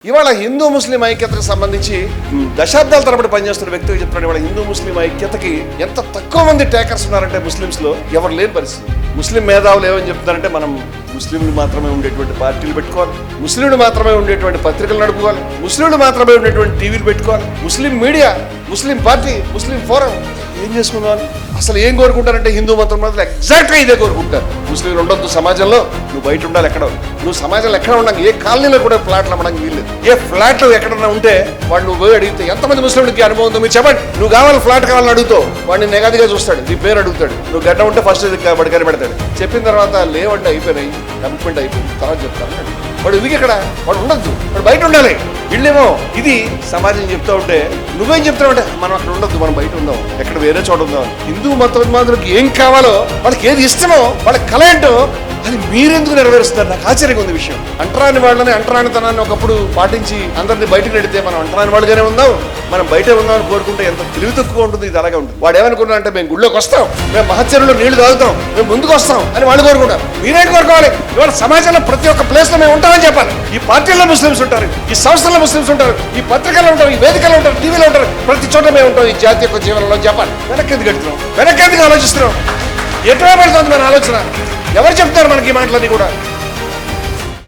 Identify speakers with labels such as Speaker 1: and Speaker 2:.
Speaker 1: ఇవాళ హిందూ ముస్లిం ఐక్యతకు సంబంధించి దశాబ్దాల తరబడి పనిచేస్తున్న వ్యక్తిగా చెప్తున్నాడు. ఇవాళ హిందూ ముస్లిం ఐక్యతకి ఎంత తక్కువ మంది టేకర్స్ ఉన్నారంటే ముస్లింస్ లో ఎవరు లేని పరిస్థితి. ముస్లిం మేధావులు ఏమని చెప్తున్నారంటే మనం ముస్లింలు మాత్రమే ఉండేటువంటి పార్టీలు పెట్టుకోవాలి, ముస్లింలు మాత్రమే ఉండేటువంటి పత్రికలు నడుపుకోవాలి, ముస్లింలు మాత్రమే ఉండేటువంటి టీవీలు పెట్టుకోవాలి, ముస్లిం మీడియా, ముస్లిం పార్టీ, ముస్లిం ఫోరం ఏం చేసుకుందాం. అసలు ఏం కోరుకుంటారంటే హిందూ మతం మాత్రం ఎగ్జాక్ట్గా ఇదే కోరుకుంటారు. ముస్లింలు ఉండొద్దు సమాజంలో, నువ్వు బయట ఉండాలి, ఎక్కడ నువ్వు సమాజంలో ఎక్కడ ఉండాలి, ఏ కాలనీలో కూడా ఫ్లాట్లు అమ్మడానికి వీల్లేదు. ఏ ఫ్లాట్లు ఎక్కడన్నా ఉంటే వాడు నువ్వు పోయి అడిగితే ఎంతమంది ముస్లింలకి అనుభవం ఉందో మీరు చెప్పండి. నువ్వు కావాలి ఫ్లాట్ కావాలని అడుగుతావు, వాడిని నెగదిగా చూస్తాడు, నీ పేరు అడుగుతాడు, నువ్వు గడ్డ ఉంటే ఫస్ట్ బడికని పెడతాడు. చెప్పిన తర్వాత లేవంటే అయిపోయినాయి, కమిట్మెంట్ అయిపోయింది, తర్వాత చెప్తాను. వాడు ఇది ఇక్కడ వాడు ఉండొద్దు, వాడు బయట ఉండాలి. వీళ్ళేమో ఇది సమాజం చెప్తా ఉంటే నువ్వేం చెప్తావు అంటే మనం అక్కడ ఉండొద్దు, మనం బయట ఉందాం, ఎక్కడ వేరే చోట ఉందాం. హిందూ మతోన్మాదులకు ఏం కావాలో, వాళ్ళకి ఏది ఇష్టమో, వాళ్ళ కళ ఏంటో అది మీరెందుకు నెరవేరుస్తారు? నాకు ఆశ్చర్యంగా ఉంది విషయం. అంటరాని వాళ్ళని, అంటరానితనాన్ని ఒకప్పుడు పాటించి అందరినీ బయటకు నెడితే మనం అంటరాని వాళ్ళుగానే ఉందాం, మనం బయట ఉందామని కోరుకుంటే ఎంత తెలివి తక్కువ ఉంటుంది. ఇది అలాగే ఉంటుంది. వాడు ఏమనుకున్నా అంటే మేము గుళ్ళోకి వస్తాం, మేము మహచ్చరులో నీళ్లు తాగుతాం, మేము ముందుకు వస్తాం అని వాళ్ళు కోరుకుంటారు. మీరేంటి కోరుకోవాలి? ఇవాళ సమాజంలో ప్రతి ఒక్క ప్లేస్ లో మేము ఉంటామని చెప్పాలి. ఈ పార్టీల్లో ముస్లిమ్స్ ఉంటారు, ఈ సంస్థల్లో ముస్లిమ్స్ ఉంటారు, ఈ పత్రికల్లో ఉంటారు, ఈ వేదికల్లో ఉంటారు, టీవీలో ఉంటారు, ప్రతి చోట మేము ఉంటాం. ఈ జాతి యొక్క జీవనంలో చెప్పాలి. వెనక్కి ఎందుకు కడుతున్నాం, వెనక్కి ఎందుకు ఆలోచిస్తున్నాం? ఎటువైపు పడుతుంది మన ఆలోచన? ఎవరు చెప్తారు మనకి ఈ మాటలన్నీ కూడా?